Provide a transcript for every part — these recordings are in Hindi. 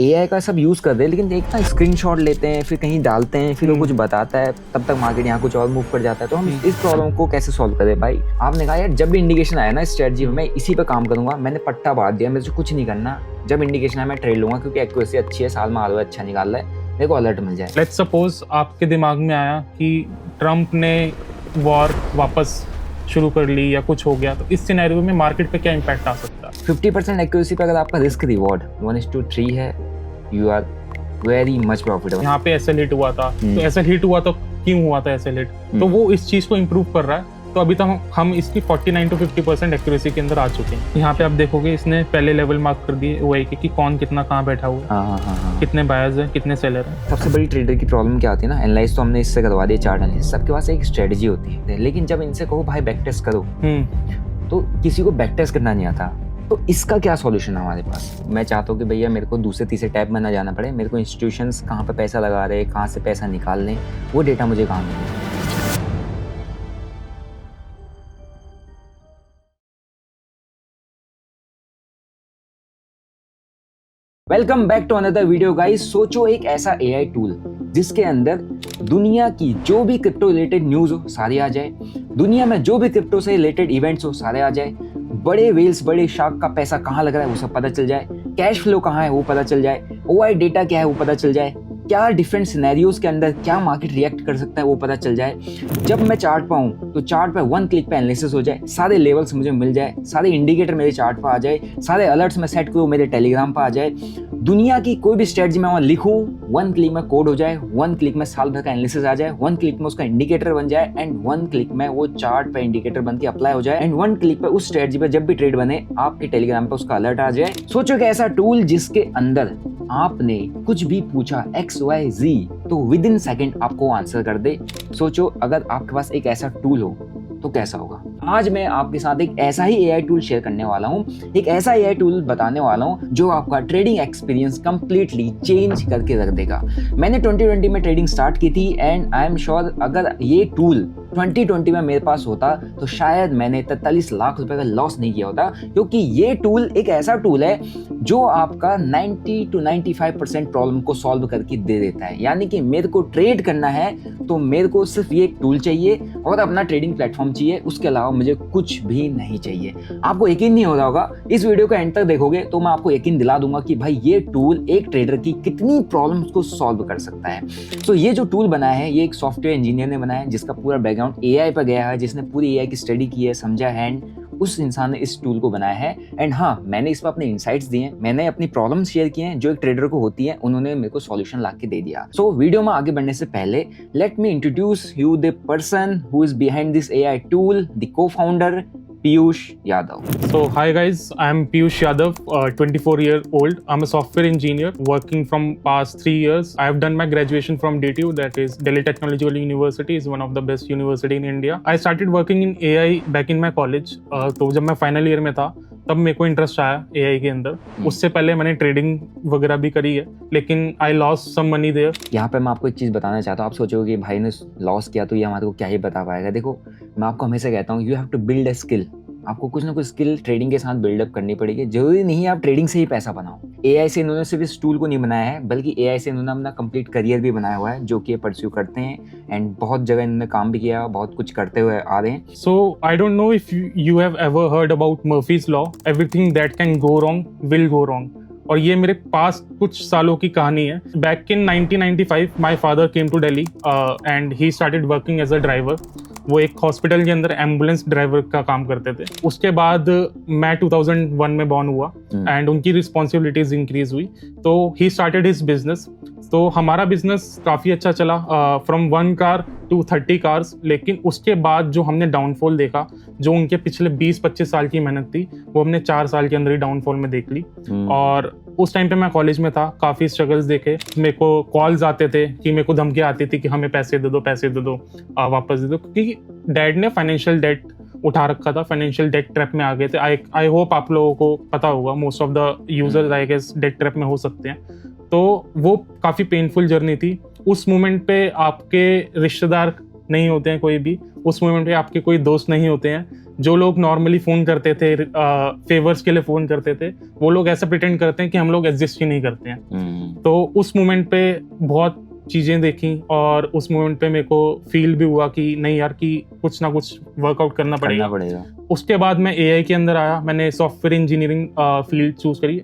एआई का सब यूज कर रहे हैं, लेकिन एक ना स्क्रीनशॉट लेते हैं, फिर कहीं डालते हैं, फिर वो कुछ बताता है, तब तक मार्केट यहाँ कुछ और मूव कर जाता है। तो हम इस प्रॉब्लम को कैसे सॉल्व करें भाई? आपने कहा यार जब भी इंडिकेशन आया ना स्ट्रेटजी में, मैं इसी पे काम करूंगा, मैंने पट्टा बांध दिया, मेरे से कुछ नहीं करना। जब इंडिकेशन आया मैं ट्रेड लूंगा, क्योंकि एक्यूरेसी अच्छी है, साल में आरओआई अच्छा निकाल रहा है, मेरे को अलर्ट मिल जाए। लेट्स सपोज आपके दिमाग में आया कि ट्रम्प ने वॉर वापस शुरू कर ली या कुछ हो गया, तो इस सिनेरियो में मार्केट पे क्या इम्पैक्ट आ सकता है? 50% एक्यूरेसी पे अगर आपका रिस्क रिवॉर्ड 1:3 है, you are very much profitable. यहाँ पे एसएल हिट हुआ था, तो एसएल हिट हुआ तो क्यों हुआ था एसएल हिट? तो वो इस चीज को इम्प्रूव कर रहा है। तो अभी तक हम इसकी 49 to 50% एक्यूरेसी के अंदर आ चुके हैं। यहाँ पे आप देखोगे इसने पहले लेवल मार्क कर दिए ओआई के कि कौन कितना कहाँ बैठा हुआ है, कितने बायर्स हैं, कितने सेलर हैं। सबसे बड़ी ट्रेडर की प्रॉब्लम क्या होती है ना, एनालाइज तो हमने इससे करवा दिया, चार्ट एनालिसिस, सबके पास एक स्ट्रेटजी होती है, लेकिन जब इनसे कहो भाई बैक टेस्ट करो, तो किसी को बैक टेस्ट करना नहीं आता। तो इसका क्या सॉल्यूशन है हमारे पास? मैं चाहता हूँ कि भैया मेरे को दूसरे तीसरे टैब में ना जाना पड़े, मेरे को इंस्टीट्यूशंस कहाँ पे पैसा लगा रहे हैं, कहाँ से पैसा निकाल लें, वो डेटा मुझे कहाँ मिले। Welcome back to another video guys. सोचो एक ऐसा एआई टूल जिसके अंदर दुनिया की जो भी क्रिप्टो रिलेटेड न्यूज हो सारी आ जाए, दुनिया में जो भी क्रिप्टो से रिलेटेड इवेंट्स हो सारे आ जाए, बड़े वेल्स बड़े शार्क का पैसा कहाँ लग रहा है वो सब पता चल जाए, कैश फ्लो कहाँ है वो पता चल जाए, ओआई डेटा क्या है वो पता चल जाए, क्या डिफरेंट सिनेरियोज के अंदर क्या मार्केट रिएक्ट कर सकता है वो पता चल जाए। जब मैं चार्ट पाऊँ तो चार्ट पे वन क्लिक पे एनालिसिस हो जाए, सारे लेवल्स मुझे मिल जाए, सारे इंडिकेटर मेरे चार्ट पे आ जाए, सारे अलर्ट्स में सेट करूँ मेरे टेलीग्राम पे आ जाए, दुनिया की कोई भी स्ट्रेटजी मैं वहाँ लिखूँ, वन क्लिक में कोड हो जाए, वन क्लिक में साल भर का एनालिसिस आ जाए, वन क्लिक में उसका इंडिकेटर बन जाए, एंड वन क्लिक में वो चार्ट पे इंडिकेटर बन के अप्लाई हो जाए, एंड वन क्लिक पे उस स्ट्रेटजी पे जब भी ट्रेड बने आपके टेलीग्राम पे उसका अलर्ट आ जाए। सोचो कि ऐसा टूल जिसके अंदर आपने कुछ भी पूछा XYZ तो विद इन सेकेंड आपको आंसर कर दे। सोचो अगर आपके पास एक ऐसा टूल हो तो कैसा होगा। आज मैं आपके साथ एक ऐसा ही एआई टूल शेयर करने वाला हूँ, एक ऐसा एआई टूल बताने वाला हूँ जो आपका ट्रेडिंग एक्सपीरियंस कंप्लीटली चेंज करके रख देगा। मैंने 2020 में ट्रेडिंग स्टार्ट की थी, एंड आई एम श्योर अगर ये टूल 2020 में मेरे पास होता तो शायद मैंने 43 लाख रुपए का लॉस नहीं किया होता, क्योंकि ये टूल एक ऐसा टूल है जो आपका 90 to 95% प्रॉब्लम को सॉल्व करके दे देता है। यानी कि मेरे को ट्रेड करना है तो मेरे को सिर्फ ये एक टूल चाहिए और अपना ट्रेडिंग प्लेटफॉर्म चाहिए, उसके अलावा मुझे कुछ भी नहीं चाहिए। आपको यकीन नहीं हो रहा होगा, इस वीडियो को एंड तक देखोगे तो मैं आपको यकीन दिला दूंगा कि भाई ये टूल एक ट्रेडर की कितनी प्रॉब्लम्स को सॉल्व कर सकता है। तो ये जो टूल बनाया है ये एक सॉफ्टवेयर इंजीनियर ने बनाया है जिसका पूरा बैकग्राउंड एआई पर गया है, जिसने पूरी एआई की स्टडी की है, समझा है, उस इंसान ने इस टूल को बनाया है। एंड हाँ, मैंने इस पर अपने इनसाइट्स दिए हैं, मैंने अपनी प्रॉब्लम्स शेयर किए हैं जो एक ट्रेडर को होती है, उन्होंने मेरे को सॉल्यूशन ला के दे दिया। सो वीडियो में आगे बढ़ने से पहले let me introduce you the person who is behind this AI tool, the co-founder Piyush Yadav. So hi guys, I am Piyush Yadav, 24-year-old. I'm a software engineer working from past 3 years. I have done my graduation from DTU, that is Delhi Technological University, is one of the best university in India. I started working in AI back in my college. तो जब मैं फाइनल ईयर में था तब मेरे को इंटरेस्ट आया AI के अंदर। उससे पहले मैंने ट्रेडिंग वगैरह भी करी है, लेकिन आई लॉस सम मनी देयर। यहाँ पे मैं आपको एक चीज़ बताना चाहता हूँ। आप सोचोगे कि भाई ने लॉस किया तो ये हमारे को क्या ही बता पाएगा। देखो, मैं आपको हमेशा कहता हूँ you have to build a skill. आपको कुछ ना कुछ स्किल ट्रेडिंग के साथ बिल्डअप करनी पड़ेगी। जरूरी नहीं है आप ट्रेडिंग से ही पैसा बनाओ। एआई से इन्होंने सिर्फ इस टूल को नहीं बनाया है, बल्कि एआई से इन्होंने अपना कंप्लीट करियर भी बनाया हुआ है, जो कि ये परस्यू करते हैं, एंड बहुत जगह इन्होंने काम भी किया, बहुत कुछ करते हुए आ रहे हैं। So I don't know if you have ever heard about Murphy's law, everything that can go wrong will go wrong. और ये मेरे पास कुछ सालों की कहानी है। Back in 1995 my father came to Delhi and he started working as a driver. वो एक हॉस्पिटल के अंदर एम्बुलेंस ड्राइवर का काम करते थे। उसके बाद मैं 2001 में बॉर्न हुआ एंड उनकी रिस्पॉन्सिबिलिटीज इंक्रीज हुई, तो ही स्टार्टेड हिज बिजनेस। तो हमारा बिजनेस काफ़ी अच्छा चला, फ्रॉम 1 कार टू 30 कार्स। लेकिन उसके बाद जो हमने डाउनफॉल देखा, जो उनके पिछले 20-25 साल की मेहनत थी, वो हमने 4 साल के अंदर ही डाउनफॉल में देख ली। और उस टाइम पे मैं कॉलेज में था, काफ़ी स्ट्रगल्स देखे। मेरे को कॉल्स आते थे कि मेरे को धमकी आती थी कि हमें पैसे दे दो, पैसे दे दो, वापस दे दो, क्योंकि डैड ने फाइनेंशियल डेट उठा रखा था, फाइनेंशियल डेट ट्रैप में आ गए थे। आई होप आप लोगों को पता होगा, most of the users I guess that trap में हो सकते हैं। तो वो काफ़ी पेनफुल जर्नी थी। उस मोमेंट पे आपके रिश्तेदार नहीं होते हैं कोई भी, उस मोमेंट पे आपके कोई दोस्त नहीं होते हैं। जो लोग नॉर्मली फ़ोन करते थे, फेवर्स के लिए फ़ोन करते थे, वो लोग ऐसा प्रिटेंड करते हैं कि हम लोग एग्जिस्ट ही नहीं करते हैं। तो उस मोमेंट पे बहुत चीज़ें देखी और उस मोमेंट पे मेरे को फील भी हुआ कि नहीं यार, कि कुछ ना कुछ वर्कआउट करना पड़ेगा। उसके बाद मैं एआई के अंदर आया, मैंने सॉफ्टवेयर इंजीनियरिंग फील्ड चूज करी।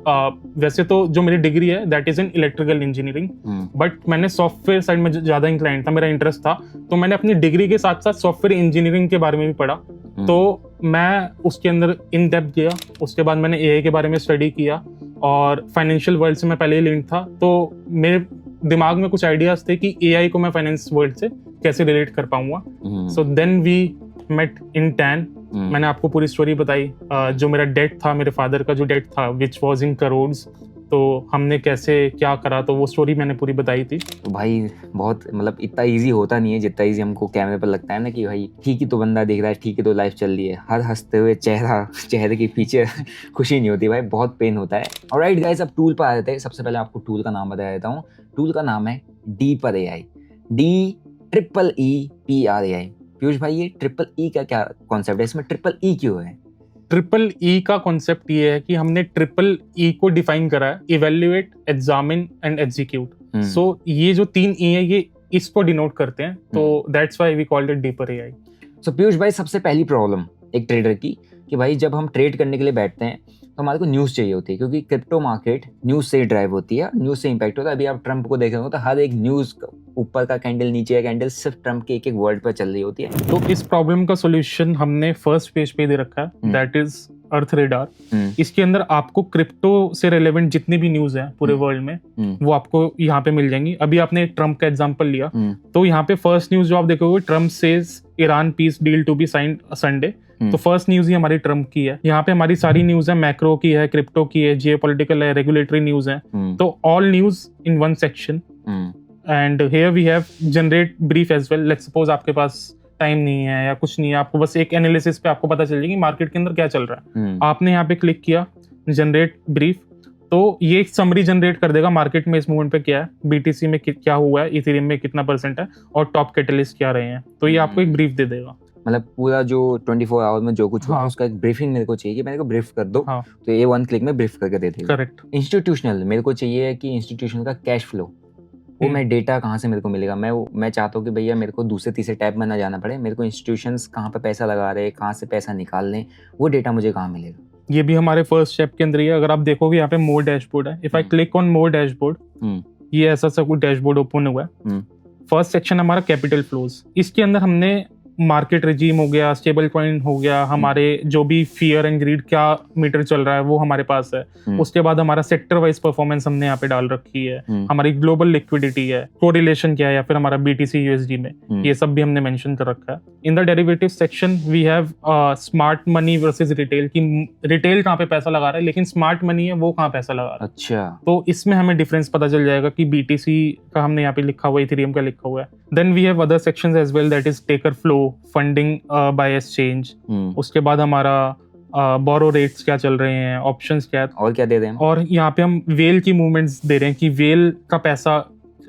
वैसे तो जो मेरी डिग्री है that is in electrical engineering, but मैंने सॉफ्टवेयर साइड में ज़्यादा इंक्लाइंड था, मेरा इंटरेस्ट था, तो मैंने अपनी डिग्री के साथ साथ सॉफ्टवेयर इंजीनियरिंग के बारे में भी पढ़ा। तो मैं उसके अंदर इन डेप्थ गया। उसके बाद मैंने एआई के बारे में स्टडी किया और फाइनेंशियल वर्ल्ड से मैं पहले ही लिंक था, तो मेरे दिमाग में कुछ आइडियाज थे कि एआई को मैं फाइनेंस वर्ल्ड से कैसे रिलेट कर पाऊंगा। So then we met in टैन। मैंने आपको पूरी स्टोरी बताई, जो मेरा डेट था, मेरे फादर का जो डेट था विच वॉज इन करोड्स, तो हमने कैसे क्या करा, तो वो स्टोरी मैंने पूरी बताई थी। तो भाई बहुत मतलब इतना इजी होता नहीं है जितना इजी हमको कैमरे पर लगता है ना, कि भाई ठीक ही तो बंदा देख रहा है, ठीक ही तो लाइफ चल रही है, हर हंसते हुए चेहरे के पीछे खुशी नहीं होती भाई, बहुत पेन होता है। ऑलराइट गाइस, अब टूल पर आ जाते हैं। सबसे पहले आपको टूल का नाम बता देता हूँ। टूल का नाम है deeper AI, DEEPR AI। Piyush भाई, ये ट्रिपल ई का क्या कॉन्सेप्ट है, इसमें ट्रिपल ई क्यों है? ट्रिपल ई का कॉन्सेप्ट ये है कि हमने ट्रिपल ई को डिफाइन करा है, इवेल्युएट, एग्जामिन एंड एग्जीक्यूट। सो ये जो 3 ई है, ये इसको डिनोट करते हैं, तो that's why we called it deeper AI. So Piyush भाई, सबसे पहली प्रॉब्लम एक ट्रेडर की, कि भाई जब हम ट्रेड करने के लिए बैठते हैं तो हमारे को न्यूज़ चाहिए होती है, क्योंकि क्रिप्टो मार्केट न्यूज़ से ही ड्राइव होती है, न्यूज़ से इम्पैक्ट होता है। अभी आप ट्रंप को देख रहे हो तो हर एक न्यूज़ ऊपर का कैंडल, नीचे का कैंडल, सिर्फ ट्रंप के एक वर्ड पर चल रही होती है। तो इस प्रॉब्लम का सोल्यूशन हमने फर्स्ट पेज पे दे रखा है, दैट इज अर्थ रेडार। इसके अंदर आपको क्रिप्टो से रिलेवेंट जितनी भी न्यूज है पूरे वर्ल्ड में, वो आपको यहाँ पे मिल जाएंगी। अभी आपने ट्रम्प का एग्जांपल लिया, तो यहाँ पे फर्स्ट न्यूज जो आप देखोगे, Trump says Iran peace deal to be signed Sunday, तो फर्स्ट न्यूज ही हमारी ट्रम्प की है। यहाँ पे हमारी सारी न्यूज है, मैक्रो की है, क्रिप्टो की है, जियोपॉलिटिकल है, रेगुलेटरी न्यूज है, तो all news in one section. And here we have generate brief as well. Let's suppose आपके पास टाइम नहीं है या कुछ नहीं है, आपको बस एक एनालिसिस पे आपको पता चल जाएगी मार्केट के अंदर क्या चल रहा है। आपने यहाँ पे क्लिक किया जनरेट ब्रीफ, तो ये एक समरी जनरेट कर देगा मार्केट में इस मूवमेंट पे क्या है, बीटीसी में क्या हुआ है, इथेरियम में कितना % है और टॉप कैटलिस्ट क्या रहे हैं, तो ये आपको एक ब्रीफ दे देगा। मतलब पूरा जो 24 आवर में जो कुछ हुआ, उसका एक ब्रीफिंग मेरे को चाहिए कि मेरे को ब्रीफ कर दो, तो ये 1 क्लिक में ब्रीफ करके दे देगा। करेक्ट। इंस्टीट्यूशनल मेरे को चाहिए कि इंस्टीट्यूशनल का कैश फ्लो, वो मैं डेटा कहाँ से मेरे को मिलेगा। मैं चाहता हूँ कि भैया मेरे को दूसरे तीसरे टैब में ना जाना पड़े, मेरे को इंस्टीट्यूशंस कहाँ पे पैसा लगा रहे हैं, कहाँ से पैसा निकाल लें, वो डेटा मुझे कहाँ मिलेगा। ये भी हमारे फर्स्ट स्टेप के अंदर ही है। अगर आप देखोगे यहाँ पे मोर डैशबोर्ड है, if I click on more dashboard, ये ऐसा सा कुछ डैशबोर्ड ओपन हुआ है। फर्स्ट सेक्शन हमारा कैपिटल फ्लोज, इसके अंदर हमने मार्केट रेजीम हो गया, स्टेबल कॉइन हो गया, हमारे जो भी फियर एंड ग्रीड क्या मीटर चल रहा है वो हमारे पास है। उसके बाद हमारा सेक्टर वाइज परफॉर्मेंस हमने यहाँ पे डाल रखी है, हमारी ग्लोबल लिक्विडिटी है, कोरिलेशन क्या है, या फिर हमारा बीटीसी यूएसडी में, ये सब भी हमने मेंशन कर रखा है। In the derivative section we have smart money versus retail, की रिटेल कहाँ पे पैसा लगा रहा है लेकिन स्मार्ट मनी है वो कहाँ पैसा लगा रहा है। अच्छा, तो इसमें हमें डिफरेंस पता चल जाएगा कि बीटीसी का हमने यहाँ पे लिखा हुआ है, इथेरियम का लिखा हुआ है। Then we have other sections as well, that is taker flow, funding by exchange. उसके बाद हमारा बोरो रेट्स क्या चल रहे हैं, ऑप्शंस क्या है, और क्या दे रहे हैं, और यहाँ पे हम वेल की मूवमेंट्स दे रहे हैं कि वेल का पैसा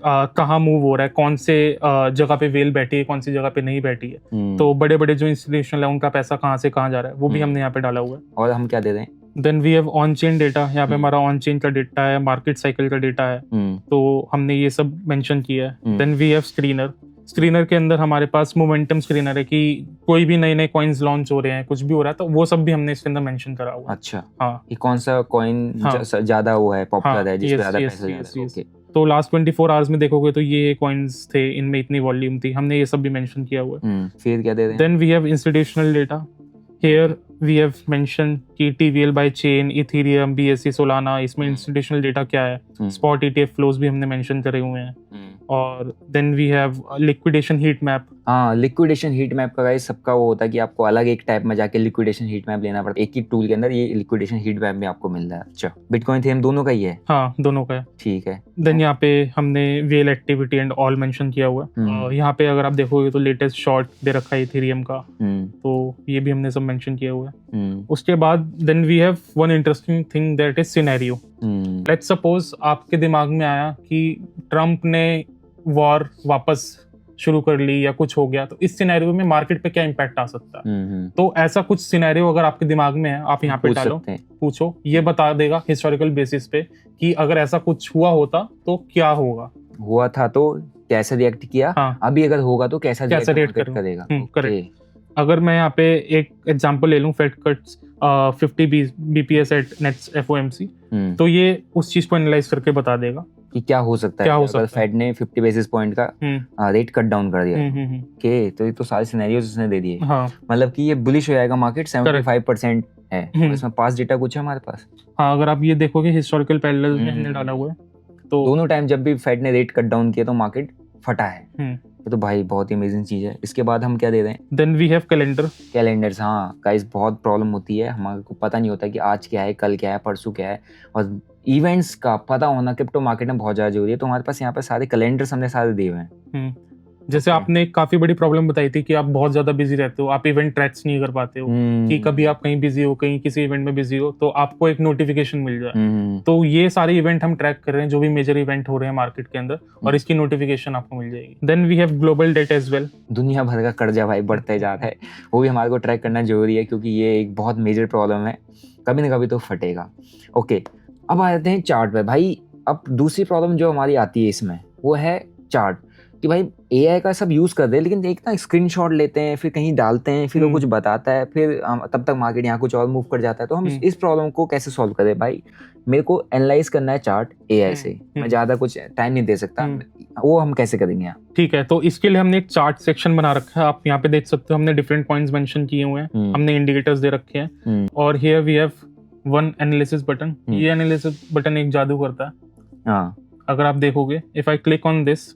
कहाँ मूव हो रहा है, कौन से जगह पे वेल बैठी है, कौन सी जगह पे नहीं बैठी है। तो बड़े बड़े जो इंस्टीट्यूशनल है उनका पैसा कहाँ से कहाँ जा रहा है, वो भी हमने यहाँ पे डाला हुआ है। और हम क्या दे रहे हैं? Then we have on chain data, यहाँ पे हमारा ऑन चेन का डेटा है, मार्केट साइकिल का डेटा है, तो हमने ये सब मेंशन किया है। Then we have screener, screener के अंदर हमारे पास मोमेंटम स्क्रीनर है कि कोई भी नए नए कॉइन्स लॉन्च हो रहे हैं, कुछ भी हो रहा है, तो वो सब भी हमने इसके अंदर मेंशन करा हुआ है। अच्छा, हाँ, कि कौन सा कॉइन ज्यादा वो है, पॉपुलर है, जिसपे ज्यादा पैसा जा रहा है। ओके, तो लास्ट 24 आवर्स में देखोगे तो ये कॉइन्स थे, इनमें इतनी वॉल्यूम थी, हमने ये सब भी मेंशन किया हुआ है। फिर क्या दे रहे हैं? Then we have institutional data, here we have mention कि TVL by chain, Ethereum, BSC, Solana, इसमें इंस्टीट्यूशनल डेटा क्या है, स्पॉट ETF फ्लोज भी हमने मेंशन करे हुए हैं। और then we have liquidation heat map. हाँ, लिक्विडेशन हीट मैप का गाइस सबका वो होता है कि आपको अलग एक टाइप में जाके लिक्विडेशन हीट मैप लेना पड़ता है, एक ही टूल के अंदर ये लिक्विडेशन हीट मैप भी आपको मिल रहा है। अच्छा, बिटकॉइन इथेरियम दोनों का ही है? हाँ, दोनों का है। ठीक है। देन यहाँ पे हमने well activity and all mention किया हुआ है। यहाँ पे अगर आप देखोगे तो लेटेस्ट शॉर्ट दे रखा है इथेरियम का, तो ये भी हमने सब मेंशन किया हुआ है। उसके बाद then we have one interesting thing, that is scenario. Let's suppose आपके दिमाग में आया कि ट्रम्प ने वॉर वापस शुरू कर ली या कुछ हो गया, तो इस सिनेरियो में मार्केट पे क्या इम्पैक्ट आ सकता है। तो ऐसा कुछ सिनेरियो अगर आपके दिमाग में है, आप यहाँ पे पूछ डालो, सकते हैं। पूछो, ये बता देगा हिस्टोरिकल बेसिस पे कि अगर ऐसा कुछ हुआ होता तो क्या होगा। हुआ था तो कैसे रिएक्ट किया, हाँ, अभी अगर होगा तो कैसा कैसा रिएक्ट react करेगा। करेक्ट। अगर मैं यहाँ पे एक एग्जांपल ले लूँ, Fed cuts 50 BPS at next FOMC, तो ये उस चीज को एनालाइज करके बता देगा कि क्या हो सकता क्या है हो अगर सकता है। फेड ने 50 बेसिस पॉइंट का रेट कट डाउन कर दिया। ओके, तो ये तो सारे सिनेरियोज उसने दे दिए। हाँ मतलब कि ये बुलिश हो जाएगा मार्केट, 75% है। और इसमें पास डेटा कुछ है हमारे पास। हाँ, अगर आप ये देखोगे हिस्टोरिकल पैरेलल में हमने डाला हुआ है, तो दोनों टाइम जब भी फेड ने रेट कट डाउन किया तो मार्केट फटा है। ये तो भाई बहुत ही अमेजिंग चीज है। इसके बाद हम क्या दे रहे हैं? Then we have calendar. Calendars, हाँ गाइस, बहुत प्रॉब्लम होती है, हमारे को पता नहीं होता कि आज क्या है, कल क्या है, परसों क्या है। और इवेंट्स का पता होना क्रिप्टो मार्केट में बहुत ज्यादा जरूरी है। तो हमारे पास यहाँ पे सारे कैलेंडर्स हमने सारे दिए हुए हैं। जैसे आपने एक काफी बड़ी प्रॉब्लम बताई थी कि आप बहुत ज्यादा बिजी रहते हो, आप इवेंट ट्रैक्स नहीं कर पाते हो, कि कभी आप कहीं बिजी हो, कहीं किसी इवेंट में बिजी हो, तो आपको एक नोटिफिकेशन मिल जाए। तो ये सारे इवेंट हम ट्रैक कर रहे हैं, जो भी मेजर इवेंट हो रहे हैं मार्केट के अंदर, और इसकी नोटिफिकेशन आपको मिल जाएगी। Then we have global date as well. दुनिया भर का कर्जा भाई बढ़ते जा रहा है, वो भी हमारे को ट्रैक करना जरूरी है, क्योंकि ये एक बहुत मेजर प्रॉब्लम है, कभी ना कभी तो फटेगा। ओके, अब आ जाते हैं चार्ट पे भाई। अब दूसरी प्रॉब्लम जो हमारी आती है इसमें, वो है चार्ट, कि भाई एआई का सब यूज कर दे, लेकिन एक ना स्क्रीनशॉट लेते हैं, फिर कहीं डालते हैं, फिर वो कुछ बताता है, फिर तब तक मार्केट यहाँ कुछ और मूव कर जाता है। तो हम इस प्रॉब्लम को कैसे सॉल्व करें भाई? मेरे को एनालाइज करना है चार्ट एआई से, मैं ज्यादा कुछ टाइम नहीं दे सकता, वो हम कैसे करेंगे यहाँ? ठीक है, तो इसके लिए हमने एक चार्ट सेक्शन बना रखा है, आप यहाँ पे देख सकते हो, हमने डिफरेंट पॉइंट्स मेंशन किए हुए हैं, हमने इंडिकेटर्स दे रखे हैं, और here we have one analysis button. ये एनालिसिस बटन एक जादू करता है। हाँ, अगर आप देखोगे, if I click on this,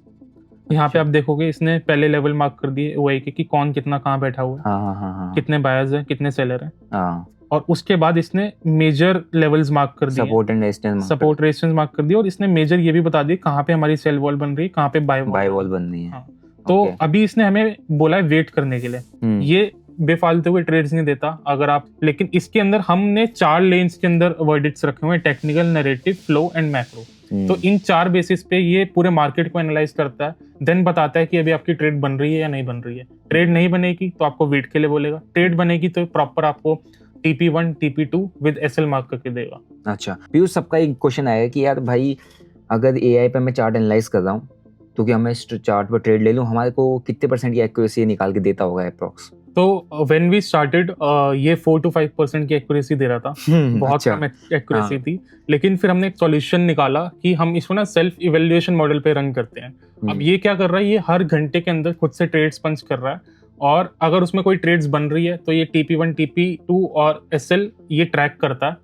यहाँ पे आप देखोगे इसने पहले लेवल मार्क कर दिए ओआई के कि कौन कितना कहाँ बैठा हुआ है, हाँ, कितने बायर्स हैं, कितने सेलर हैं, हाँ, और उसके बाद इसने मेजर लेवल्स मार्क कर दिए, सपोर्ट एंड रेजिस्टेंस मार्क कर दिया, और इसने मेजर ये भी बता दिए कहाँ पे हमारी सेल वॉल बन रही है, कहाँ पे बाय वॉल बन रही है। हाँ, तो अभी इसने हमें बोला है वेट करने के लिए। ये बेफालतू हुए ट्रेड्स नहीं देता अगर आप, लेकिन इसके अंदर हमने 4 लेन्स के अंदर वर्डिक्ट्स रखे हुए हैं, technical, narrative, flow and macro. तो इन 4 बेसिस पे ये पूरे मार्केट को एनालाइज करता है, देन बताता है कि अभी आपकी ट्रेड बन रही है या नहीं बन रही है। ट्रेड नहीं बनेगी तो आपको वेट के लिए बोलेगा, ट्रेड बनेगी तो प्रॉपर आपको TP1 TP2 with SL mark करके देगा। अच्छा पीयूष, सबका एक क्वेश्चन आएगा कि यार भाई अगर एआई पे मैं चार्ट एनालाइज कर रहा हूँ, तो क्या मैं इस चार्ट पर ट्रेड ले लूँ? हमारे को कितने % की एक्यूरेसी निकाल के देता होगा अप्रॉक्स? तो व्हेन वी स्टार्टेड ये 4 to 5% की एक्यूरेसी दे रहा था, बहुत कम एक्यूरेसी थी, लेकिन फिर हमने एक सॉल्यूशन निकाला कि हम इसको ना सेल्फ इवेल्युएशन मॉडल पे रन करते हैं। अब ये क्या कर रहा है, ये हर घंटे के अंदर खुद से ट्रेड्स पंच कर रहा है, और अगर उसमें कोई ट्रेड्स बन रही है तो ये TP1 TP2 और SL ये ट्रैक करता है,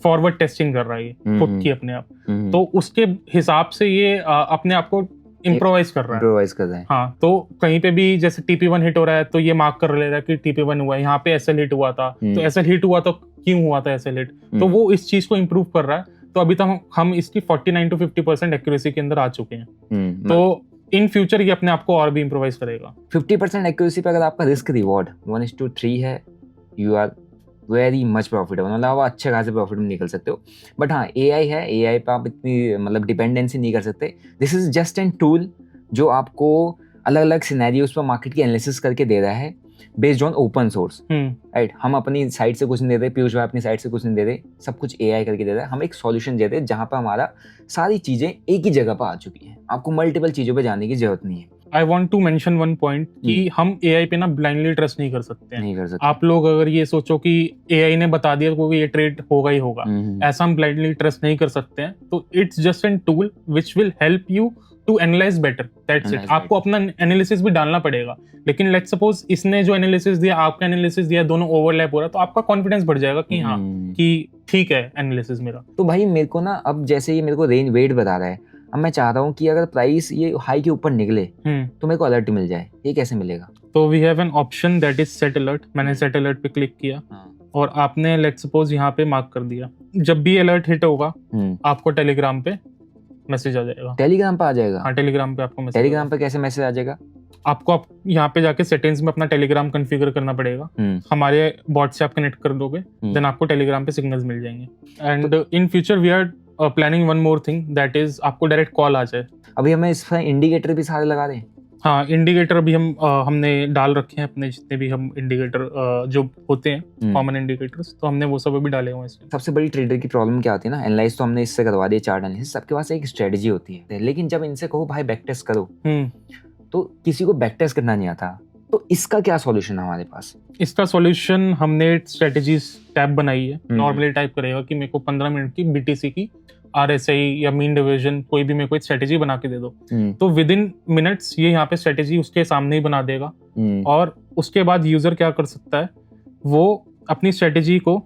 फॉरवर्ड टेस्टिंग कर रहा है ये खुद की अपने आप। तो उसके हिसाब से ये अपने आप को इम्प्रोवाइज कर रहा है। हाँ, तो कहीं पे भी जैसे TP1 हिट हो रहा है तो ये मार्क कर ले रहा है कि TP1 हुआ है, यहाँ पे SL हिट हुआ था, तो SL हिट हुआ तो क्यों हुआ था SL हिट, तो वो इस चीज को इम्प्रूव कर रहा है। तो अभी तक हम इसकी 49 to 50% एक्यूरेसी के अंदर आ चुके हैं। तो इन फ्यूचर ये अपने आप को और भी इम्प्रोवाइज करेगा। 50% एक्यूरेसी पे अगर आपका रिस्क रिवॉर्ड 1:3 है, you are very much profitable, मतलब आप अच्छे खासे प्रॉफिट में निकल सकते हो। बट हाँ, एआई है, एआई पे आप इतनी मतलब डिपेंडेंसी नहीं कर सकते। This is just an tool जो आपको अलग अलग सिनेरियोज पर मार्केट की एनालिसिस करके दे रहा है based on open source, right. हम अपनी साइड से कुछ नहीं दे रहे, पीयूष भाई अपनी साइड से कुछ नहीं दे रहे, सब कुछ एआई करके दे रहा है। हम एक सॉल्यूशन दे रहे हैं जहाँ पर हमारा सारी चीजें एक ही जगह पर आ चुकी हैं, आपको मल्टीपल चीजों पे जाने की जरूरत नहीं है। I want to mention one point कि हम एआई पे ना ब्लाइंडली ट्रस्ट नहीं कर सकते हैं। आप लोग अगर ये सोचो कि एआई ने बता दिया तो ये ट्रेड होगा ही होगा, ऐसा हम ब्लाइंडली ट्रस्ट नहीं कर सकते हैं। तो it's just an tool which will help you to analyse better, that's it. आपको अपना एनालिसिस भी डालना पड़ेगा, लेकिन लेट्स सपोज इसने जो एनालिसिस दिया, आपका एनालिसिस दिया, दोनों ओवरलैप हो रहा है, तो आपका कॉन्फिडेंस बढ़ जाएगा कि हाँ कि ठीक है एनालिसिस मेरा। तो भाई मेरे को ना अब जैसे ये मेरे को रेंज वेट बता रहा है, अब मैं चाह रहा हूँ कि अगर प्राइस ये हाई के ऊपर निकले तो मेरे को अलर्ट मिल जाए, ये कैसे मिलेगा? तो we have an option that is set alert. मैंने सेट अलर्ट पे क्लिक किया और आपने लेट्स सपोज यहाँ पे मार्क कर दिया, जब भी अलर्ट हिट होगा आपको टेलीग्राम पे मैसेज आ जाएगा। टेलीग्राम पे आ जाएगा? हाँ, टेलीग्राम पे आपको मैसेज। टेलीग्राम पे कैसे मैसेज आ जाएगा? आपको आप यहाँ पे जाके सेटिंग्स में अपना टेलीग्राम कॉन्फ़िगर करना पड़ेगा, हमारे बॉट से आप कनेक्ट कर दोगे, देन आपको टेलीग्राम पे सिग्नल्स मिल जाएंगे। And in future we are planning one more thing, that is आपको डायरेक्ट कॉल आ जाए। अभी हमें इस पर इंडिकेटर भी सारे लगा दें? हाँ, इंडिकेटर भी हमने डाल रखे हैं अपने, जितने भी हम इंडिकेटर जो होते हैं कॉमन इंडिकेटर्स, तो हमने वो सब अभी डाले हुए हैं इसमें। सबसे बड़ी ट्रेडर की प्रॉब्लम क्या होती है ना, एनालाइज तो हमने इससे करवा दिया चार्ट एनालिसिस, सबके पास एक स्ट्रेटजी होती है, लेकिन जब इनसे कहो भाई बैक टेस्ट करो तो किसी को बैक टेस्ट करना नहीं आता। तो इसका क्या सॉल्यूशन है हमारे पास? इसका सॉल्यूशन हमने स्ट्रेटजीज टैब बनाई है। नॉर्मली टाइप करेगा कि मेरे को 15 मिनट की बीटीसी की आरएसआई या मीन डिवीजन कोई भी मेरे को एक स्ट्रेटेजी बना के दे दो, तो विद इन मिनट्स ये यहाँ पे स्ट्रेटेजी उसके सामने ही बना देगा। और उसके बाद यूजर क्या कर सकता है, वो अपनी स्ट्रेटेजी को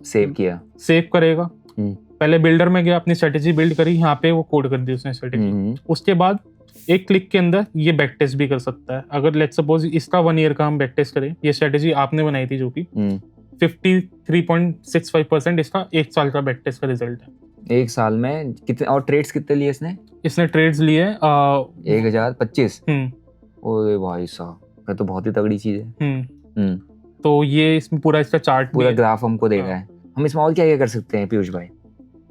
सेव करेगा। पहले बिल्डर में गया, अपनी स्ट्रेटेजी बिल्ड करी, यहाँ पे वो कोड कर दी उसने स्ट्रेटेजी। उसके बाद एक क्लिक के अंदर ये बैक टेस्ट भी कर सकता है। अगर लेट्स सपोज इसका 1 ईयर का हम बैक टेस्ट करें, ये स्ट्रेटेजी आपने बनाई थी जो कि 53.65% इसका 1 साल का बैक टेस्ट का रिजल्ट है। 1 साल में कितने और ट्रेड्स कितने लिए इसने ट्रेड्स लिए 1025। ओए भाई साहब, ये तो बहुत ही तगड़ी चीज है। तो ये इसमें पूरा इसका चार्ट, पूरा ग्राफ हमको दे रहा है। हम इसमें और क्या क्या कर सकते हैं पीयूष भाई?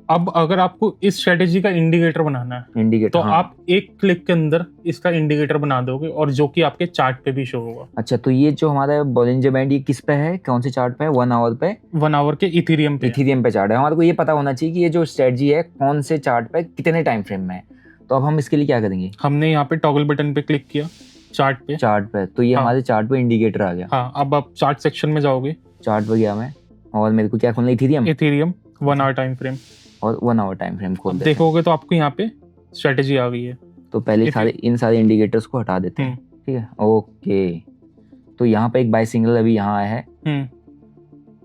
अब अगर आपको इस स्ट्रेटेजी का इंडिकेटर बनाना है, तो आप एक क्लिक के अंदर इसका इंडिकेटर बना दोगे और जो कि आपके चार्ट पे भी शो होगा। अच्छा, तो ये जो हमारा बॉलिंजर बैंड ये किस पे है, कौन से चार्ट पे है? 1 आवर पे, 1 आवर के इथेरियम पे चार्ट है। हमारे को ये पता होना चाहिए कि ये जो स्ट्रेटजी है कौन से चार्ट पे कितने टाइम फ्रेम में है। तो अब हम इसके लिए क्या करेंगे? हमने यहाँ पे टॉगल बटन पे क्लिक किया चार्ट पे, तो ये हमारे चार्ट पे इंडिकेटर आ गया। हाँ, अब आप चार्ट सेक्शन में जाओगे, चार्ट पे गया मैं, और मेरे को क्या खोलना? इथेरियम 1 आवर टाइम फ्रेम, और 1 आवर टाइम फ्रेम खोल देखोगे तो आपको यहाँ पे स्ट्रेटेजी आ गई है। तो पहले इन सारे इंडिकेटर्स को हटा देते हैं, ठीक है? ओके, तो यहाँ पे एक बाय सिग्नल अभी यहाँ आया है।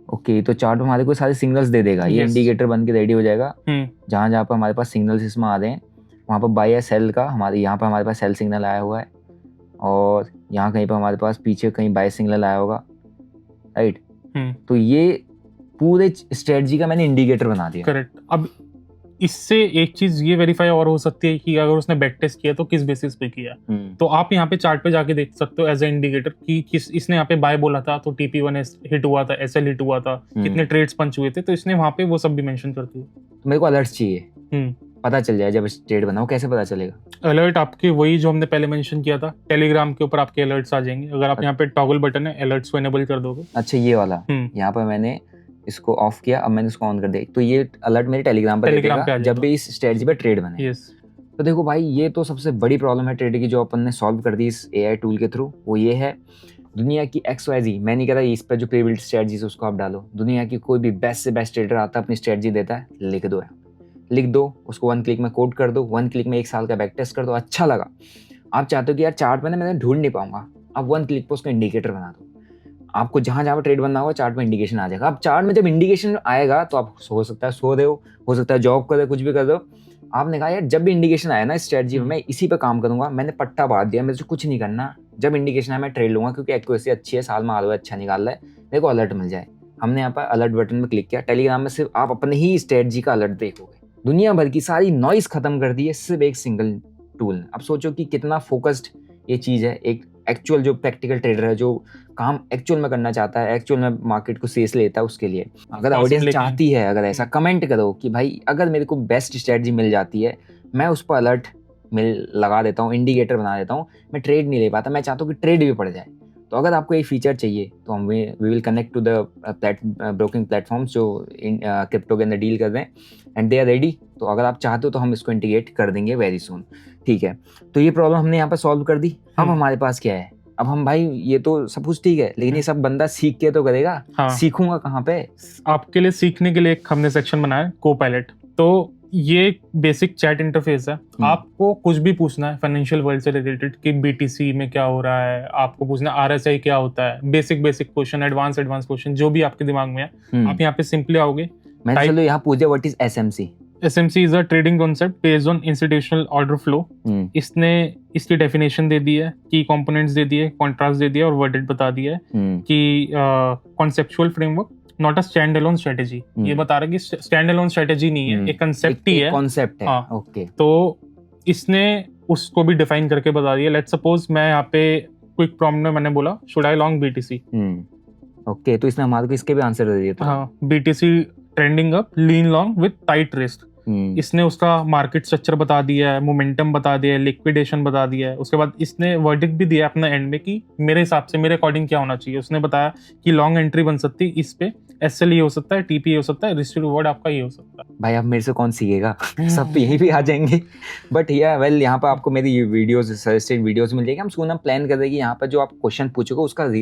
ओके, तो चार्ट में हमारे को सारे सिग्नल्स दे देगा। ये इंडिकेटर बन के रेडी हो जाएगा। जहाँ जहाँ पर हमारे पास सिग्नल्स इसमें आ रहे हैं, वहाँ पर बाय या सेल का यहाँ पर हमारे पास सेल सिग्नल आया हुआ है, और यहाँ कहीं पर हमारे पास पीछे कहीं बाय सिग्नल आया होगा, राइट? तो ये पूरे स्ट्रेटजी का मैंने इंडिकेटर बना दिया। करेक्ट। अब इससे एक चीज ये वेरीफाई और हो सकती है कि अगर उसने बैक टेस्ट किया तो किस बेसिस पे किया। तो आप यहाँ पे चार्ट पे जाके देख सकते हो एज ए इंडिकेटर कि किस इसने यहाँ पे बाय बोला था तो TP1 हिट हुआ था, SL हिट हुआ था, कितने ट्रेड्स पंच हुए थे, तो इसने वहाँ पे वो सब भी मेंशन करती है। तो मेरे को अलर्ट चाहिए, पता चल जाए जब ट्रेड बनाओ, कैसे पता चलेगा? अलर्ट आपके वही जो हमने पहले मेंशन किया था, टेलीग्राम के ऊपर आपके अलर्ट्स आ जाएंगे। अगर आप यहाँ पे टॉगल बटन है, अलर्ट्स को एनेबल कर दोगे। अच्छा, ये वाला यहाँ पर मैंने इसको ऑफ किया, अब मैंने इसको ऑन कर दिया, तो ये अलर्ट मेरे टेलीग्राम पर देगा जब भी इस स्ट्रेटजी पे ट्रेड बने। तो देखो भाई, ये तो सबसे बड़ी प्रॉब्लम है ट्रेड की जो अपन ने सॉल्व कर दी इस AI टूल के थ्रू। वो ये है, दुनिया की XYZ, मैं नहीं कहता इस पर जो प्री बिल्ट स्ट्रेटजीज उसको आप डालो, दुनिया की कोई भी बेस्ट से बेस्ट ट्रेडर आता है, अपनी स्ट्रेटजी देता है, लिख दो उसको, 1 क्लिक में कोड कर दो, 1 क्लिक में 1 साल का बैक टेस्ट कर दो। अच्छा लगा, आप चाहते हो कि यार चार्ट में मैं ढूंढ नहीं पाऊंगा, आप 1 क्लिक पर उसका इंडिकेटर बना दो। आपको जहां जहां ट्रेड बनना होगा चार्ट में इंडिकेशन आ जाएगा। अब चार्ट में जब इंडिकेशन आएगा तो आप हो सकता है सो रहे हो सकता है जॉब कर रहे हो, कुछ भी कर रहे हो, आपने कहा यार जब भी इंडिकेशन आया ना स्ट्रेटजी में मैं इसी पे काम करूंगा, मैंने पट्टा बांध दिया, मेरे से कुछ नहीं करना, जब इंडिकेशन आया मैं ट्रेड लूंगा क्योंकि एक्यूरेसी अच्छी है, साल में ROI अच्छा निकाल रहा है, मेरे को अलर्ट मिल जाए। हमने यहाँ पर अलर्ट बटन में क्लिक किया, टेलीग्राम में सिर्फ आप अपने ही स्ट्रेटजी का अलर्ट देखोगे। दुनिया भर की सारी नॉइस खत्म कर दी है सिर्फ एक सिंगल टूल ने। अब सोचो कि कितना फोकस्ड ये चीज़ है। एक एक्चुअल जो प्रैक्टिकल ट्रेडर है, जो काम एक्चुअल में करना चाहता है, एक्चुअल में मार्केट को सीरियस लेता है, उसके लिए अगर ऑडियंस चाहती है, अगर ऐसा कमेंट करो कि भाई अगर मेरे को बेस्ट स्ट्रेटजी मिल जाती है, मैं उस पर अलर्ट लगा देता हूँ, इंडिकेटर बना देता हूँ, मैं ट्रेड नहीं ले पाता, मैं चाहता हूँ कि ट्रेड भी पड़ जाए। तो अगर आपको ये फीचर चाहिए तो हम we will connect to the broking platforms जो क्रिप्टो के अंदर डील कर रहे हैं, एंड दे आर रेडी। तो अगर आप चाहते हो तो हम इसको इंटीग्रेट कर देंगे वेरी सून, ठीक है? तो ये प्रॉब्लम हमने यहाँ पर सॉल्व कर दी। अब हमारे पास क्या है? अब हम भाई ये तो सब कुछ ठीक है, लेकिन ये सब बंदा सीख के तो करेगा। हाँ। सीखूंगा कहाँ पे? आपके लिए सीखने के लिए एक हमने सेक्शन बनाया है, कोपायलट। तो ये बेसिक चैट इंटरफेस है। आपको कुछ भी पूछना है फाइनेंशियल वर्ल्ड से रिलेटेड कि BTC में क्या हो रहा है, आपको पूछना RSI क्या होता है, बेसिक क्वेश्चन, एडवांस क्वेश्चन, जो भी आपके दिमाग में है, आप यहाँ पे सिंपली आओगे। मैंने चलो यहाँ पूछा what is SMC? SMC is a trading concept based on institutional order flow. इसने इसकी डेफिनेशन दे दी है, की कंपोनेंट्स दे दिए, कॉन्ट्रास्ट दे दिया और वर्डेड बता दिया है कि conceptual framework not a stand alone strategy. ये बता रहा है कि स्टैंड अलोन स्ट्रेटेजी नहीं है, एक कंसेप्ट ही है, कॉन्सेप्ट है। ओके, तो इसने उसको भी डिफाइन करके बता दिया। लेट्स सपोज मैं यहाँ पे क्विक प्रॉम्प्ट में मैंने बोला should I long BTC। Okay, तो इसने हमारे को इसके भी आंसर दे दिए। हाँ, BTC trending up, lean long with tight risk. इसने उसका मार्केट स्ट्रक्चर बता दिया है, मोमेंटम बता दिया है, लिक्विडेशन बता दिया है। उसके बाद इसने वर्डिक्ट भी दिया अपना एंड में कि मेरे हिसाब से मेरे अकॉर्डिंग क्या होना चाहिए। उसने बताया कि लॉन्ग एंट्री बन सकती है इस पे, SL ये हो सकता है, TP हो सकता है, रिस्क टू रिवॉर्ड आपका ये हो सकता है। भाई अब मेरे से कौन सीखेगा, सब तो यहीं पे आ जाएंगे। बट वेल यहाँ पर आपको मेरी वीडियोस, सजेस्टेड वीडियोस मिल जाएगी। हम सोना प्लान कर रहे हैं कि यहाँ पर जो आप क्वेश्चन पूछोगे उसका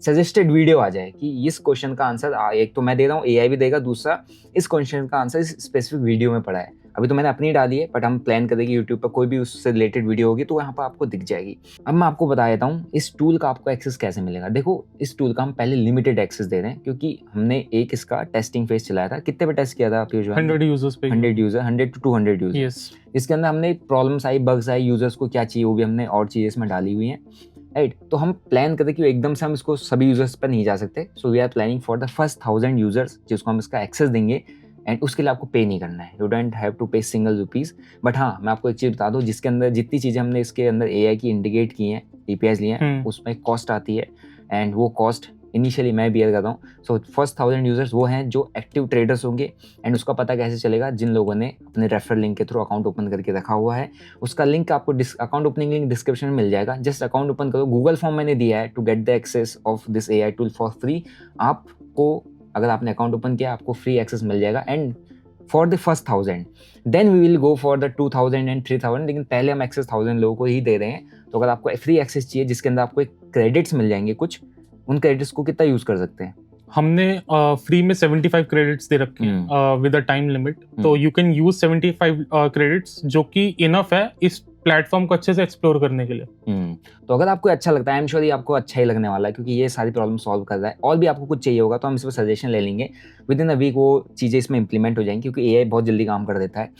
सजेस्टेड वीडियो आ जाए कि इस क्वेश्चन का आंसर एक तो मैं दे रहा हूँ, AI भी देगा, दूसरा इस क्वेश्चन का आंसर इस स्पेसिफिक वीडियो में पड़ा है। अभी तो मैंने अपनी डाली है, बट हम प्लान करेंगे यूट्यूब पर कोई भी उससे रिलेटेड वीडियो होगी तो यहाँ पर आपको दिख जाएगी। अब मैं आपको बता देता हूँ इस टूल का आपको एक्सेस कैसे मिलेगा। देखो, इस टूल का हम पहले लिमिटेड एक्सेस दे रहे हैं क्योंकि हमने एक इसका टेस्टिंग फेज चलाया था। कितने पे टेस्ट किया था आप? 100 यूजर्स पे। 100 यूजर, 100 to 200 यूजर। यस। इसके अंदर हमने प्रॉब्लम्स आई, बग्स आई, यूजर्स को क्या चाहिए वो भी हमने और चीज़ें इसमें डाली हुई हैं, राइट। तो हम प्लान करते कि एकदम से हम इसको सभी यूजर्स पर नहीं जा सकते। So we are planning for the first 1000 users जिसको हम इसका एक्सेस देंगे, एंड उसके लिए आपको पे नहीं करना है। यू डोंट हैव टू पे सिंगल रुपीज़। बट हाँ, मैं आपको एक चीज़ बता दूँ, जिसके अंदर जितनी चीज़ें हमने इसके अंदर AI की इंटीग्रेट की हैं, APIs लिए हैं, उसमें कॉस्ट आती है, एंड वो कॉस्ट इनिशियली मैं बियर कर रहा हूँ। सो फर्स्ट 1000 यूजर्स वो हैं जो एक्टिव ट्रेडर्स होंगे, एंड उसका पता कैसे चलेगा? जिन लोगों ने अपने रेफरल लिंक के थ्रू अकाउंट ओपन करके रखा हुआ है। उसका लिंक आपको अकाउंट ओपनिंग लिंक डिस्क्रिप्शन में मिल जाएगा। जस्ट अकाउंट ओपन करो, गूगल फॉर्म मैंने दिया है to get the access of this AI tool for free. आपको अगर आपने अकाउंट ओपन किया आपको फ्री एक्सेस मिल जाएगा, and for the first 1000 then we will go for the 2000 and 3000। लेकिन पहले हम एक्सेस 1000 लोगों को ही दे रहे हैं। तो अगर आपको फ्री एक्सेस चाहिए जिसके अंदर आपको एक क्रेडिट्स मिल जाएंगे कुछ, उन क्रेडिट्स को कितना यूज कर सकते हैं? हमने फ्री में 75 क्रेडिट्स दे रखे हैं विद अ टाइम लिमिट। तो यू कैन यूज 75 क्रेडिट्स जो कि इनफ है इस प्लेटफॉर्म को अच्छे से एक्सप्लोर करने के लिए। तो अगर आपको अच्छा लगता है, आई एम श्योर ये आपको अच्छा ही लगने वाला है क्योंकि ये सारी प्रॉब्लम सॉल्व कर रहा है। और भी आपको कुछ चाहिए होगा तो हम इस पर सजेशन ले लेंगे, विद इन अ वीक वो चीज़ें इसमें इंप्लीमेंट हो जाएंगी क्योंकि AI बहुत जल्दी काम कर देता है।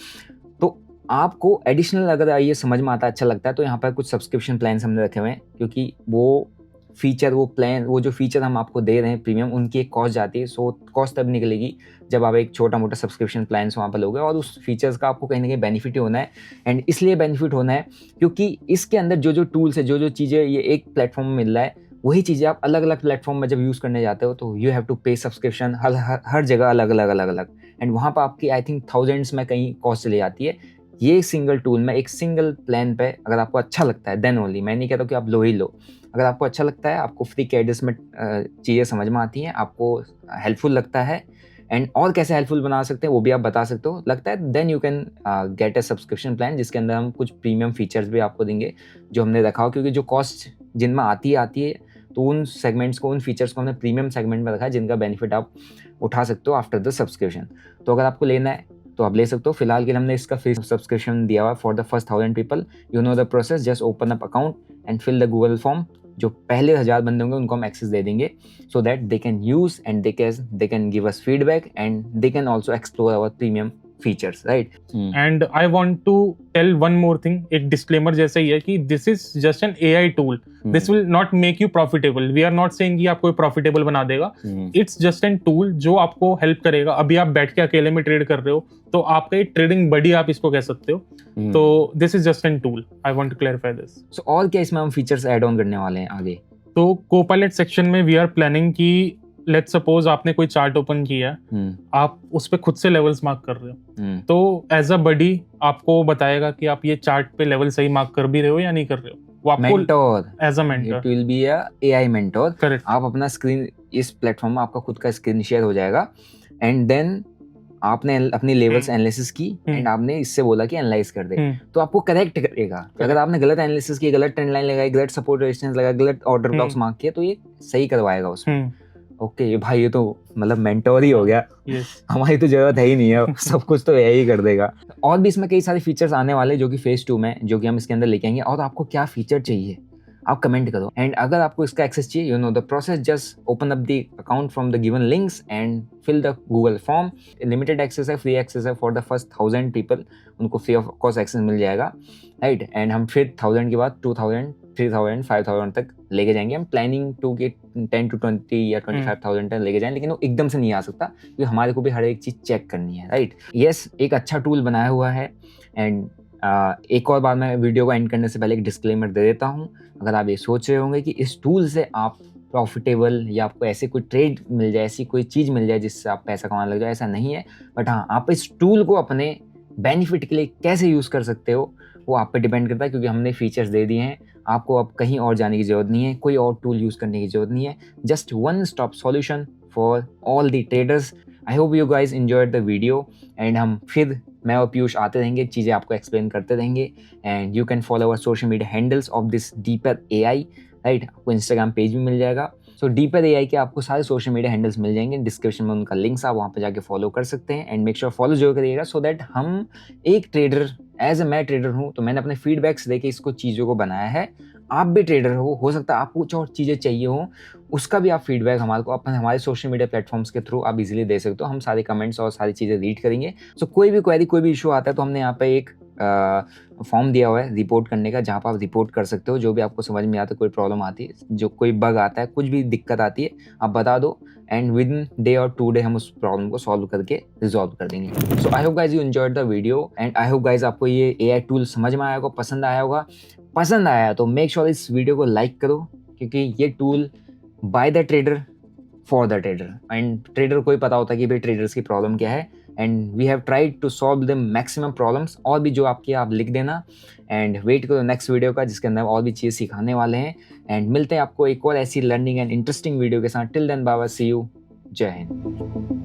तो आपको एडिशनल अगर ये समझ में आता है, अच्छा लगता है, तो यहाँ पर कुछ सब्सक्रिप्शन प्लान्स हमने रखे हुए हैं क्योंकि वो फीचर, वो प्लान, वो जो फीचर हम आपको दे रहे हैं प्रीमियम, उनकी एक कॉस्ट जाती है। सो कॉस्ट तब निकलेगी जब आप एक छोटा मोटा सब्सक्रिप्शन प्लान्स वहाँ पर लोगे, और उस फीचर्स का आपको कहीं ना कहीं बेनिफिट ही होना है। एंड इसलिए बेनिफिट होना है क्योंकि इसके अंदर जो जो टूल्स है, जो जो चीज़ें ये एक प्लेटफॉर्म में मिल रहा है, वही चीज़ें आप अलग अलग प्लेटफॉर्म में जब यूज़ करने जाते हो तो यू हैव टू पे सब्सक्रिप्शन हर जगह अलग अलग, एंड वहाँ पर आपकी आई थिंक थाउजेंड्स में कहीं कॉस्ट चली जाती है। ये सिंगल टूल में एक सिंगल प्लान पे अगर आपको अच्छा लगता है देन ओनली, मैं नहीं कहता कि आप लो ही लो, अगर आपको अच्छा लगता है, आपको फ्री क्रेडिट्स में चीज़ें समझ में आती हैं, आपको हेल्पफुल लगता है, एंड और कैसे हेल्पफुल बना सकते हैं वो भी आप बता सकते हो, लगता है, then you can get a subscription plan जिसके अंदर हम कुछ प्रीमियम फीचर्स भी आपको देंगे जो हमने रखा हो। क्योंकि जो कॉस्ट जिनमें आती है तो उन सेगमेंट्स को, उन फीचर्स को हमने प्रीमियम सेगमेंट में रखा है जिनका बेनिफिट आप उठा सकते हो आफ्टर द सब्सक्रिप्शन। तो अगर आपको लेना है तो आप ले सकते हो। फिलहाल के लिए हमने इसका फ्री सब्सक्रिप्शन दिया हुआ for the first 1000 people. You know the process, just open up account and fill the Google form. जो पहले 1000 बंदे होंगे उनको हम एक्सेस दे देंगे so that they can use and they can give us feedback and they can also explore our premium features, right. And I want to tell one more thing, एक डिस्क्लेमर जैसे ही है कि this is just an AI tool, this will not make you profitable. We are not saying कि आपको प्रॉफिटेबल बना देगा। इट्स जस्ट एन टूल जो आपको हेल्प करेगा। अभी आप बैठ के अकेले में ट्रेड कर रहे हो तो आपका एक ट्रेडिंग बडी आप इसको कह सकते हो। तो this is just an tool, I want to clarify this. So और क्या इसमें हम फीचर्स ऐड ऑन करने वाले हैं आगे? तो कोपायलट सेक्शन में वी आर प्लानिंग कि लेट्स सपोज आपने कोई चार्ट ओपन किया है, आप उस पे खुद से लेवल्स मार्क कर रहे हो, तो एज अ बडी आपको बताएगा कि आप ये चार्ट पे लेवल सही मार्क कर भी रहे हो या नहीं कर रहे हो। वो आपको mentor, as a mentor, it will be a AI mentor. Correct. आप अपना स्क्रीन, इस प्लेटफॉर्म में आपका खुद का स्क्रीन शेयर हो जाएगा, एंड देन आपने अपनी लेवल्स एनालिसिस की एंड आपने इससे बोला कि एनालाइज कर दे, तो आपको करेक्ट करेगा। अगर आपने गलत एनालिसिस की, गलत ट्रेंड लाइन लगाई, गलत सपोर्ट रेजिस्टेंस लगाया, गलत ऑर्डर ब्लॉक्स मार्क किया, तो ये सही करवाएगा उसमें। ओके, ये भाई ये तो मतलब मेंटोर ही हो गया। हमारी तो जरूरत है ही नहीं है, सब कुछ तो AI ही कर देगा। और भी इसमें कई सारे फीचर्स आने वाले जो कि फेज 2 में, जो कि हम इसके अंदर लेके आएंगे। और आपको क्या फीचर चाहिए आप कमेंट करो, एंड अगर आपको इसका एक्सेस चाहिए, you know the process, just open up the account from the given links and fill the Google form. Limited access है, फ्री एक्सेस है फॉर द फर्स्ट 1000 पीपल, उनको फ्री ऑफ कॉस्ट एक्सेस मिल जाएगा, राइट। एंड हम फिर 1000 के बाद 2000, 3000, 5000 तक लेके जाएंगे। हम प्लानिंग टू के 10 to 20 या 25,000 तक लेके जाएं, लेकिन वो एकदम से नहीं आ सकता क्योंकि हमारे को भी हर एक चीज़ चेक करनी है, राइट। यस, एक अच्छा टूल बनाया हुआ है। एंड एक और बार मैं वीडियो को एंड करने से पहले एक डिस्क्लेमर दे देता हूँ। अगर आप ये सोच रहे होंगे कि इस टूल से आप प्रॉफिटेबल या आपको ऐसे कोई ट्रेड मिल जाए, ऐसी कोई चीज़ मिल जाए जिससे आप पैसा कमाने लग जाए, ऐसा नहीं है। बट हाँ, आप इस टूल को अपने बेनिफिट के लिए कैसे यूज़ कर सकते हो वो आप पे डिपेंड करता है, क्योंकि हमने फीचर्स दे दिए हैं। आपको अब कहीं और जाने की ज़रूरत नहीं है, कोई और टूल यूज़ करने की ज़रूरत नहीं है। Just one stop solution for all the traders. I hope you guys enjoyed the video and हम फिर मैं और पीयूष आते रहेंगे, चीज़ें आपको एक्सप्लेन करते रहेंगे। And you can follow our social media handles of this deeper AI, right. आपको इंस्टाग्राम पेज भी मिल जाएगा। सो डीपर AI के आपको सारे सोशल मीडिया हैंडल्स मिल जाएंगे, डिस्क्रिप्शन में उनका लिंक्स आप वहाँ पे जाके फॉलो कर सकते हैं। एंड मेक श्योर फॉलो जरूर करिएगा, सो दैट हम एक ट्रेडर एज ए मैं ट्रेडर हूँ तो मैंने अपने फीडबैक्स देके इसको चीज़ों को बनाया है। आप भी ट्रेडर हो सकता है आपको कुछ और चीज़ें चाहिए हो, उसका भी आप फीडबैक हमारे को अपने हमारे सोशल मीडिया प्लेटफॉर्म्स के थ्रू आप इजीली दे सकते हो। हम सारे कमेंट्स और सारी चीज़ें रीड करेंगे। सो कोई भी क्वेरी, कोई भी इशू आता है तो हमने यहाँ पे एक फॉर्म दिया हुआ है रिपोर्ट करने का, जहाँ पर आप रिपोर्ट कर सकते हो जो भी आपको समझ में आता है, कोई प्रॉब्लम आती है, जो कोई बग आता है, कुछ भी दिक्कत आती है, आप बता दो एंड विद इन डे और 2 डे हम उस प्रॉब्लम को सॉल्व करके रिजॉल्व कर देंगे। So I hope guys you enjoyed the video and I hope guys आपको ये AI टूल समझ में आया होगा, पसंद आया होगा। पसंद आया तो मेक श्योर इस वीडियो को लाइक करो, क्योंकि ये tool by the trader for the trader, and trader को ही पता होता है कि भाई ट्रेडर्स की प्रॉब्लम क्या है, and we have tried to solve the maximum problems. और भी जो आपकी आप लिख देना एंड वेट करो नेक्स्ट वीडियो का, जिसके अंदर और भी चीज़ सिखाने वाले हैं। एंड मिलते हैं आपको एक और ऐसी लर्निंग एंड इंटरेस्टिंग वीडियो के साथ। Till then bye bye, see you, जय हिंद।